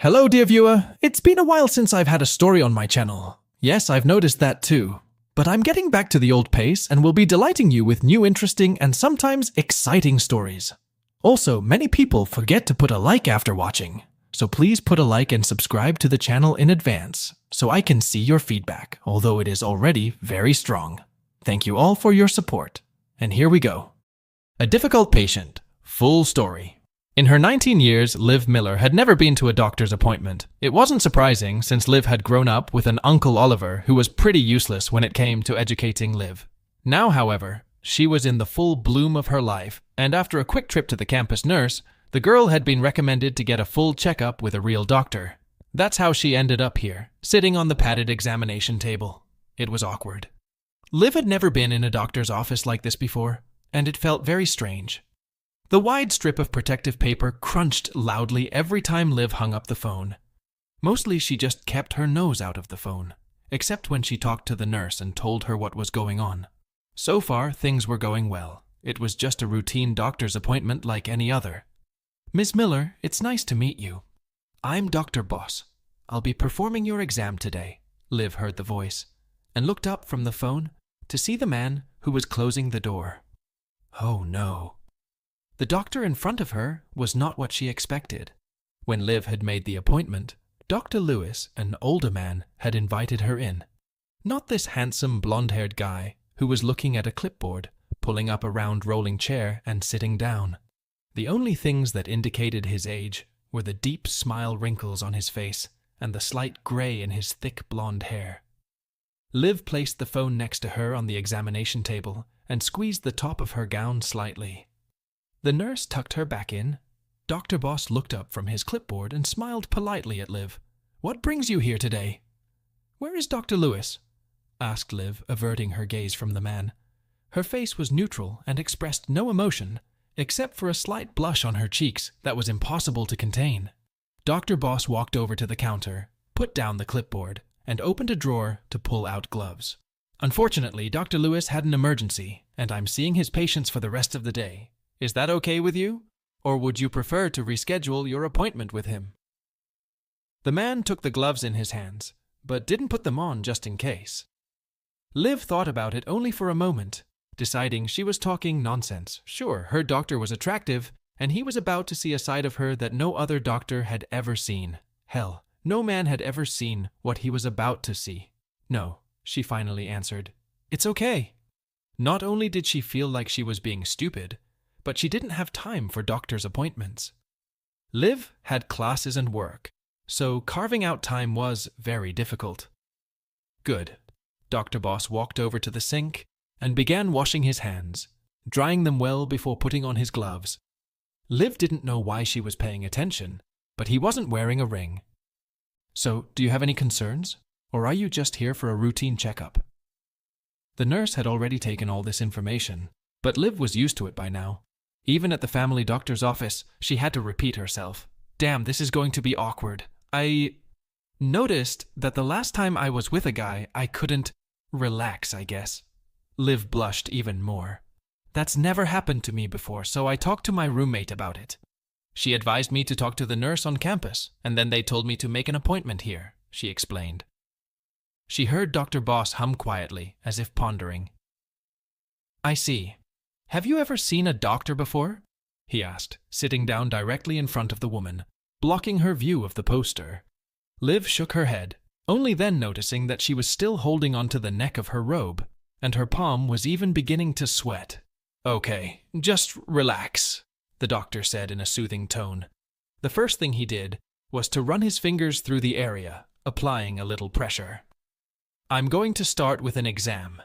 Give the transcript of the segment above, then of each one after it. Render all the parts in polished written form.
Hello, dear viewer. It's been a while since I've had a story on my channel. Yes, I've noticed that too. But I'm getting back to the old pace and will be delighting you with new interesting and sometimes exciting stories. Also, many people forget to put a like after watching. So please put a like and subscribe to the channel in advance so I can see your feedback, although it is already very strong. Thank you all for your support. And here we go. A difficult patient. Full story. In her 19 years, Liv Miller had never been to a doctor's appointment. It wasn't surprising since Liv had grown up with an Uncle Oliver who was pretty useless when it came to educating Liv. Now, however, she was in the full bloom of her life, and after a quick trip to the campus nurse, the girl had been recommended to get a full checkup with a real doctor. That's how she ended up here, sitting on the padded examination table. It was awkward. Liv had never been in a doctor's office like this before, and it felt very strange. The wide strip of protective paper crunched loudly every time Liv hung up the phone. Mostly she just kept her nose out of the phone, except when she talked to the nurse and told her what was going on. So far, things were going well. It was just a routine doctor's appointment like any other. "Ms. Miller, it's nice to meet you. I'm Dr. Boss. I'll be performing your exam today," Liv heard the voice, and looked up from the phone to see the man who was closing the door. Oh no. The doctor in front of her was not what she expected. When Liv had made the appointment, Dr. Lewis, an older man, had invited her in. Not this handsome blonde-haired guy who was looking at a clipboard, pulling up a round rolling chair and sitting down. The only things that indicated his age were the deep smile wrinkles on his face and the slight gray in his thick blonde hair. Liv placed the phone next to her on the examination table and squeezed the top of her gown slightly. The nurse tucked her back in. Dr. Boss looked up from his clipboard and smiled politely at Liv. "What brings you here today?" "Where is Dr. Lewis?" asked Liv, averting her gaze from the man. Her face was neutral and expressed no emotion, except for a slight blush on her cheeks that was impossible to contain. Dr. Boss walked over to the counter, put down the clipboard, and opened a drawer to pull out gloves. "Unfortunately, Dr. Lewis had an emergency, and I'm seeing his patients for the rest of the day. Is that okay with you? Or would you prefer to reschedule your appointment with him?" The man took the gloves in his hands, but didn't put them on just in case. Liv thought about it only for a moment, deciding she was talking nonsense. Sure, her doctor was attractive, and he was about to see a side of her that no other doctor had ever seen. Hell, no man had ever seen what he was about to see. "No," she finally answered. "It's okay." Not only did she feel like she was being stupid, but she didn't have time for doctor's appointments. Liv had classes and work, so carving out time was very difficult. Good. Dr. Boss walked over to the sink and began washing his hands, drying them well before putting on his gloves. Liv didn't know why she was paying attention, but he wasn't wearing a ring. "So, do you have any concerns, or are you just here for a routine checkup?" The nurse had already taken all this information, but Liv was used to it by now. Even at the family doctor's office, she had to repeat herself. "Damn, this is going to be awkward. I noticed that the last time I was with a guy, I couldn't relax, I guess." Liv blushed even more. "That's never happened to me before, so I talked to my roommate about it. She advised me to talk to the nurse on campus, and then they told me to make an appointment here," she explained. She heard Dr. Boss hum quietly, as if pondering. "I see. Have you ever seen a doctor before?" he asked, sitting down directly in front of the woman, blocking her view of the poster. Liv shook her head, only then noticing that she was still holding onto the neck of her robe, and her palm was even beginning to sweat. "Okay, just relax," the doctor said in a soothing tone. The first thing he did was to run his fingers through the area, applying a little pressure. "I'm going to start with an exam.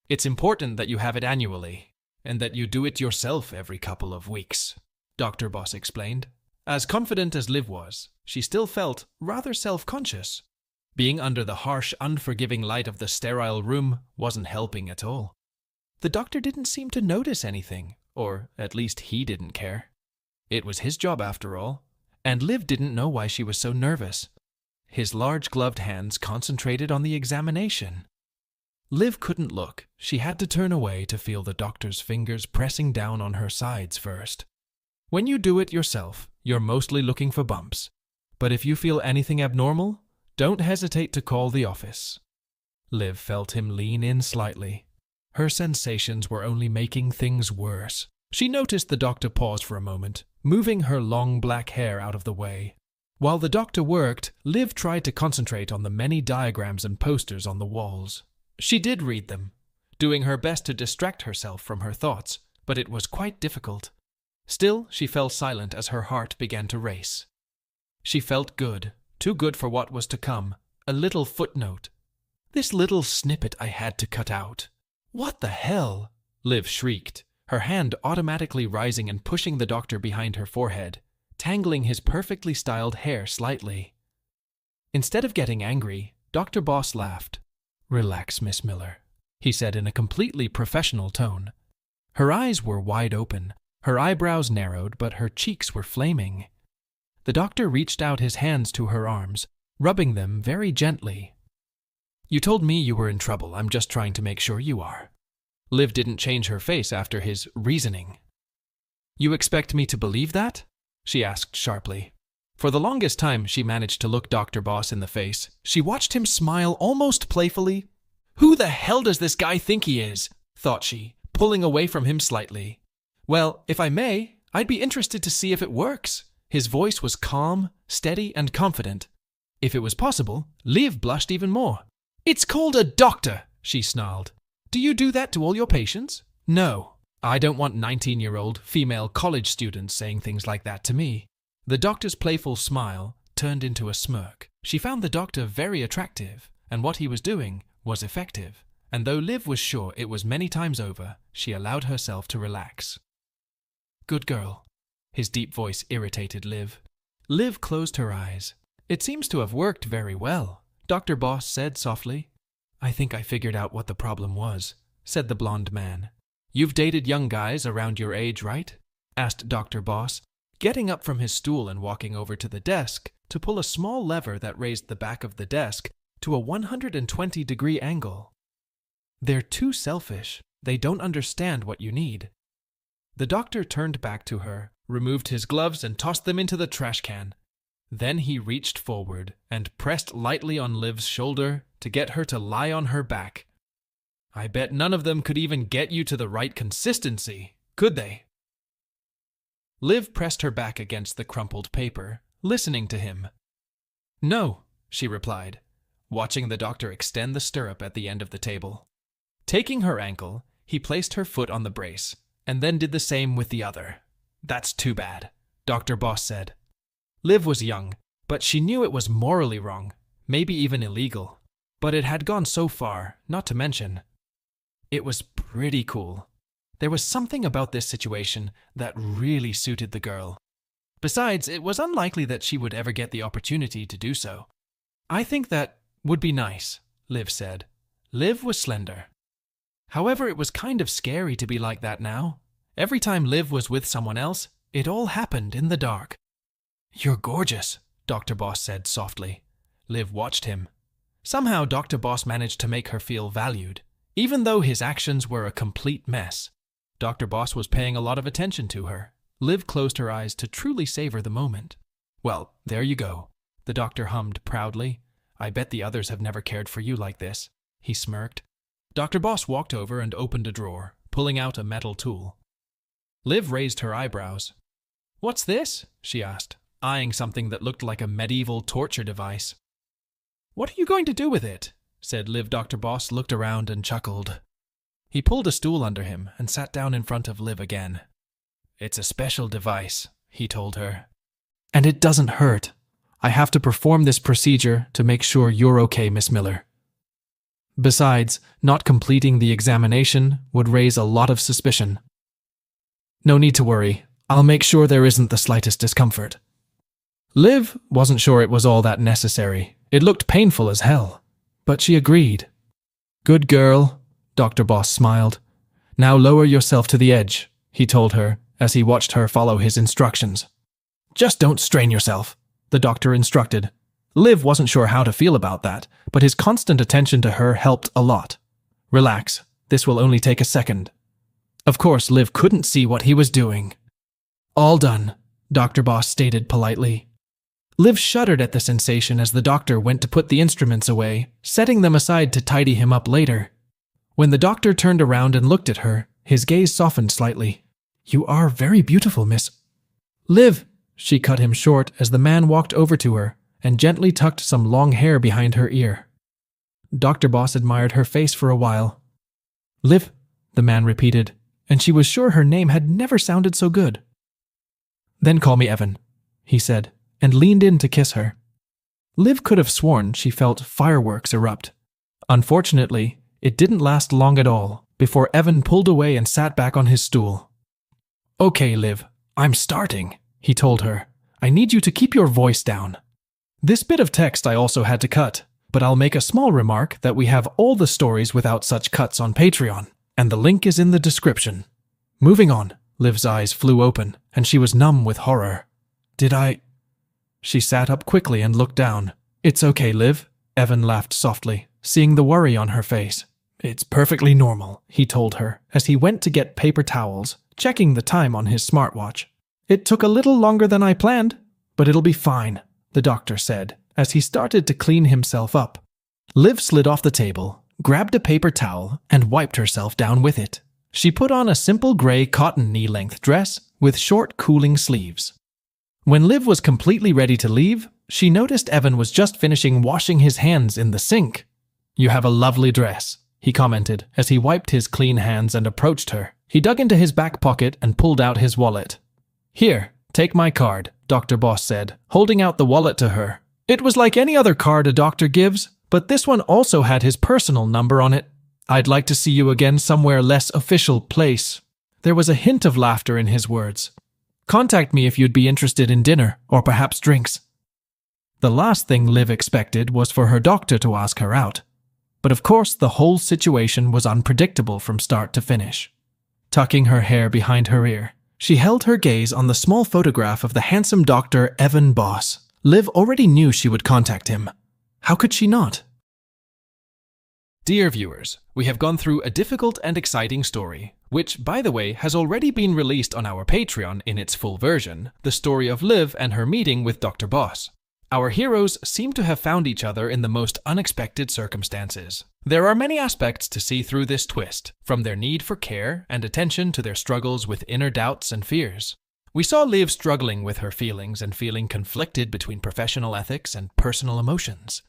It's important that you have it annually, and that you do it yourself every couple of weeks," Dr. Boss explained. As confident as Liv was, she still felt rather self-conscious. Being under the harsh, unforgiving light of the sterile room wasn't helping at all. The doctor didn't seem to notice anything, or at least he didn't care. It was his job after all, and Liv didn't know why she was so nervous. His large gloved hands concentrated on the examination. Liv couldn't look. She had to turn away to feel the doctor's fingers pressing down on her sides first. When you do it yourself, you're mostly looking for bumps. But if you feel anything abnormal, don't hesitate to call the office. Liv felt him lean in slightly. Her sensations were only making things worse. She noticed the doctor pause for a moment, moving her long black hair out of the way. While the doctor worked, Liv tried to concentrate on the many diagrams and posters on the walls. She did read them, doing her best to distract herself from her thoughts, but it was quite difficult. Still, she fell silent as her heart began to race. She felt good, too good for what was to come. A little footnote. This little snippet I had to cut out. What the hell? Liv shrieked, her hand automatically rising and pushing the doctor behind her forehead, tangling his perfectly styled hair slightly. Instead of getting angry, Dr. Boss laughed. "Relax, Miss Miller," he said in a completely professional tone. Her eyes were wide open, her eyebrows narrowed, but her cheeks were flaming. The doctor reached out his hands to her arms, rubbing them very gently. "You told me you were in trouble. I'm just trying to make sure you are." Liv didn't change her face after his reasoning. "You expect me to believe that?" she asked sharply. For the longest time, she managed to look Dr. Boss in the face. She watched him smile almost playfully. "Who the hell does this guy think he is?" thought she, pulling away from him slightly. "Well, if I may, I'd be interested to see if it works." His voice was calm, steady, and confident. If it was possible, Liv blushed even more. "It's called a doctor," she snarled. "Do you do that to all your patients?" "No, I don't want 19-year-old female college students saying things like that to me." The doctor's playful smile turned into a smirk. She found the doctor very attractive, and what he was doing was effective. And though Liv was sure it was many times over, she allowed herself to relax. "Good girl." His deep voice irritated Liv. Liv closed her eyes. "It seems to have worked very well," Dr. Boss said softly. "I think I figured out what the problem was," said the blonde man. "You've dated young guys around your age, right?" asked Dr. Boss, getting up from his stool and walking over to the desk to pull a small lever that raised the back of the desk to a 120-degree angle. "They're too selfish. They don't understand what you need." The doctor turned back to her, removed his gloves, and tossed them into the trash can. Then he reached forward and pressed lightly on Liv's shoulder to get her to lie on her back. "I bet none of them could even get you to the right consistency, could they?" Liv pressed her back against the crumpled paper, listening to him. "No," she replied, watching the doctor extend the stirrup at the end of the table. Taking her ankle, he placed her foot on the brace, and then did the same with the other. "That's too bad," Dr. Boss said. Liv was young, but she knew it was morally wrong, maybe even illegal. But it had gone so far, not to mention. It was pretty cool. There was something about this situation that really suited the girl. Besides, it was unlikely that she would ever get the opportunity to do so. "I think that would be nice," Liv said. Liv was slender. However, it was kind of scary to be like that now. Every time Liv was with someone else, it all happened in the dark. "You're gorgeous," Dr. Boss said softly. Liv watched him. Somehow Dr. Boss managed to make her feel valued, even though his actions were a complete mess. Dr. Boss was paying a lot of attention to her. Liv closed her eyes to truly savor the moment. "Well, there you go," the doctor hummed proudly. "I bet the others have never cared for you like this." He smirked. Dr. Boss walked over and opened a drawer, pulling out a metal tool. Liv raised her eyebrows. "What's this?" she asked, eyeing something that looked like a medieval torture device. "What are you going to do with it?" said Liv. Dr. Boss looked around and chuckled. He pulled a stool under him and sat down in front of Liv again. "It's a special device," he told her. "And it doesn't hurt. I have to perform this procedure to make sure you're okay, Miss Miller. Besides, not completing the examination would raise a lot of suspicion. No need to worry. I'll make sure there isn't the slightest discomfort." Liv wasn't sure it was all that necessary. It looked painful as hell, but she agreed. "Good girl," Dr. Boss smiled. "Now lower yourself to the edge," he told her as he watched her follow his instructions. "Just don't strain yourself," the doctor instructed. Liv wasn't sure how to feel about that, but his constant attention to her helped a lot. "Relax, this will only take a second." Of course, Liv couldn't see what he was doing. "All done," Dr. Boss stated politely. Liv shuddered at the sensation as the doctor went to put the instruments away, setting them aside to tidy him up later. When the doctor turned around and looked at her, his gaze softened slightly. "You are very beautiful, Miss..." "Liv!" She cut him short as the man walked over to her and gently tucked some long hair behind her ear. Dr. Boss admired her face for a while. "Liv," the man repeated, and she was sure her name had never sounded so good. "Then call me Evan," he said, and leaned in to kiss her. Liv could have sworn she felt fireworks erupt. Unfortunately, it didn't last long at all before Evan pulled away and sat back on his stool. "Okay, Liv, I'm starting," he told her. "I need you to keep your voice down." This bit of text I also had to cut, but I'll make a small remark that we have all the stories without such cuts on Patreon, and the link is in the description. Moving on, Liv's eyes flew open, and she was numb with horror. "Did I..." She sat up quickly and looked down. "It's okay, Liv," Evan laughed softly, seeing the worry on her face. "It's perfectly normal," he told her, as he went to get paper towels, checking the time on his smartwatch. "It took a little longer than I planned, but it'll be fine," the doctor said, as he started to clean himself up. Liv slid off the table, grabbed a paper towel, and wiped herself down with it. She put on a simple gray cotton knee-length dress with short, cooling sleeves. When Liv was completely ready to leave, she noticed Evan was just finishing washing his hands in the sink. "You have a lovely dress," he commented as he wiped his clean hands and approached her. He dug into his back pocket and pulled out his wallet. "Here, take my card," Dr. Boss said, holding out the wallet to her. It was like any other card a doctor gives, but this one also had his personal number on it. "I'd like to see you again somewhere less official place." There was a hint of laughter in his words. "Contact me if you'd be interested in dinner, or perhaps drinks." The last thing Liv expected was for her doctor to ask her out. But of course, the whole situation was unpredictable from start to finish. Tucking her hair behind her ear, she held her gaze on the small photograph of the handsome Dr. Evan Boss. Liv already knew she would contact him. How could she not? Dear viewers, we have gone through a difficult and exciting story, which, by the way, has already been released on our Patreon in its full version, the story of Liv and her meeting with Dr. Boss. Our heroes seem to have found each other in the most unexpected circumstances. There are many aspects to see through this twist, from their need for care and attention to their struggles with inner doubts and fears. We saw Liv struggling with her feelings and feeling conflicted between professional ethics and personal emotions.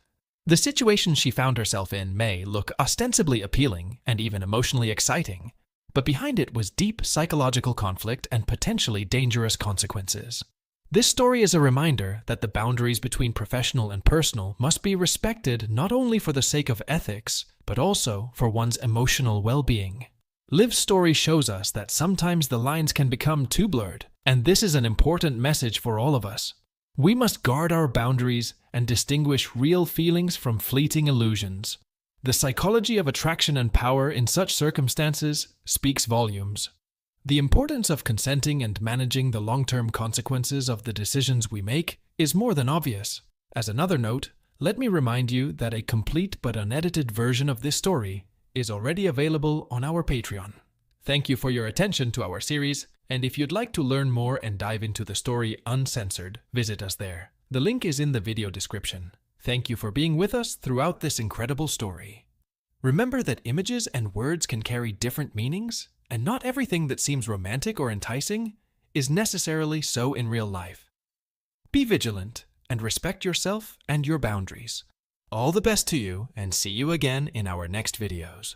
The situation she found herself in may look ostensibly appealing and even emotionally exciting, but behind it was deep psychological conflict and potentially dangerous consequences. This story is a reminder that the boundaries between professional and personal must be respected not only for the sake of ethics, but also for one's emotional well-being. Liv's story shows us that sometimes the lines can become too blurred, and this is an important message for all of us. We must guard our boundaries and distinguish real feelings from fleeting illusions. The psychology of attraction and power in such circumstances speaks volumes. The importance of consenting and managing the long-term consequences of the decisions we make is more than obvious. As another note, let me remind you that a complete but unedited version of this story is already available on our Patreon. Thank you for your attention to our series, and if you'd like to learn more and dive into the story uncensored, visit us there. The link is in the video description. Thank you for being with us throughout this incredible story. Remember that images and words can carry different meanings, and not everything that seems romantic or enticing is necessarily so in real life. Be vigilant and respect yourself and your boundaries. All the best to you, and see you again in our next videos.